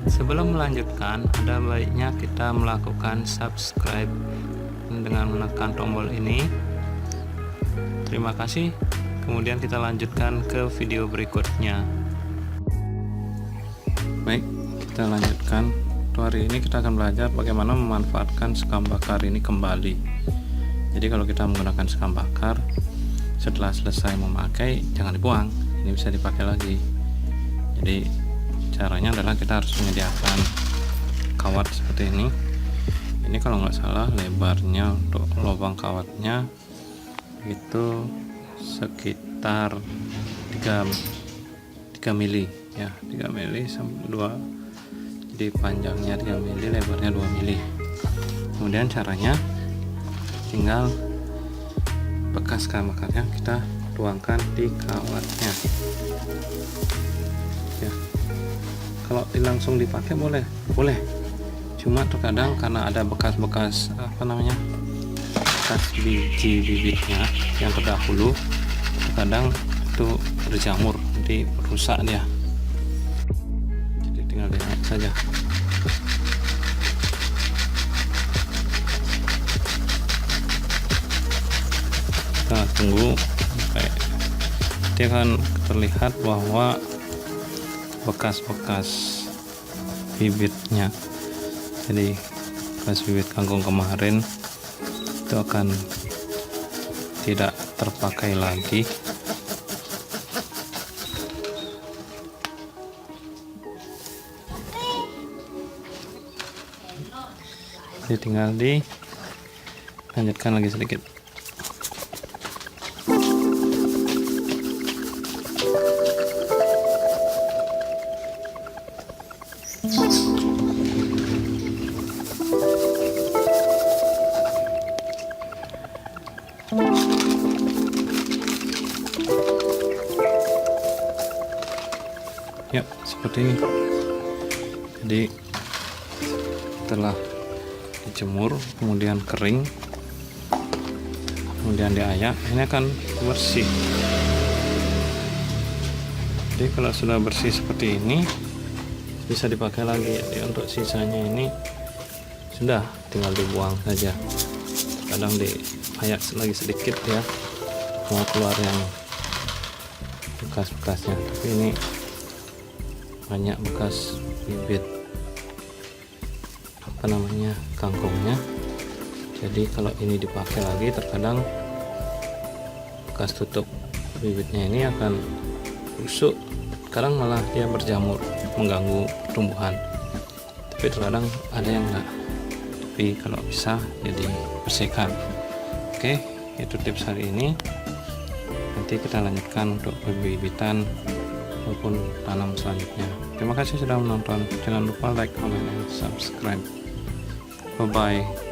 Sebelum melanjutkan, ada baiknya kita melakukan subscribe dengan menekan tombol ini. Terima kasih. Kemudian kita lanjutkan ke video berikutnya. Baik, kita lanjutkan. Untuk hari ini kita akan belajar bagaimana memanfaatkan sekam bakar ini kembali. Jadi kalau kita menggunakan sekam bakar, setelah selesai memakai jangan dibuang, ini bisa dipakai lagi. Jadi caranya adalah kita harus menyediakan kawat seperti ini. Ini kalau nggak salah lebarnya untuk lubang kawatnya itu sekitar 3 mili ya, 3 mili sampai 2. Jadi panjangnya 3 mili, lebarnya 2 mili. Kemudian caranya tinggal bekas sekam bakarnya kita tuangkan di kawatnya ya. Kalau langsung dipakai boleh, cuma terkadang karena ada bekas-bekas bekas biji bibitnya yang terdahulu, terkadang itu berjamur, nanti rusak dia. Jadi tinggal lihat saja. Kita tunggu sampai dia akan terlihat bahwa bekas-bekas bibitnya, jadi bekas bibit kangkung kemarin itu akan tidak terpakai lagi. Jadi tinggal dilanjutkan lagi sedikit. Ya, seperti ini. Jadi setelah dijemur kemudian kering, kemudian diayak, ini akan bersih. Jadi kalau sudah bersih seperti ini bisa dipakai lagi. Jadi untuk sisanya ini sudah tinggal dibuang saja. Kadang diayak lagi sedikit ya, mau keluar yang bekas-bekasnya. Tapi ini banyak bekas bibit kangkungnya. Jadi kalau ini dipakai lagi, terkadang bekas tutup bibitnya ini akan busuk, kadang malah dia berjamur mengganggu tumbuhan. Tapi terkadang ada yang enggak, tapi kalau bisa jadi bersihkan. Oke, itu tips hari ini. Nanti kita lanjutkan untuk bibitan maupun tanam selanjutnya. Terima kasih sudah menonton. Jangan lupa like, comment, dan subscribe. Bye bye.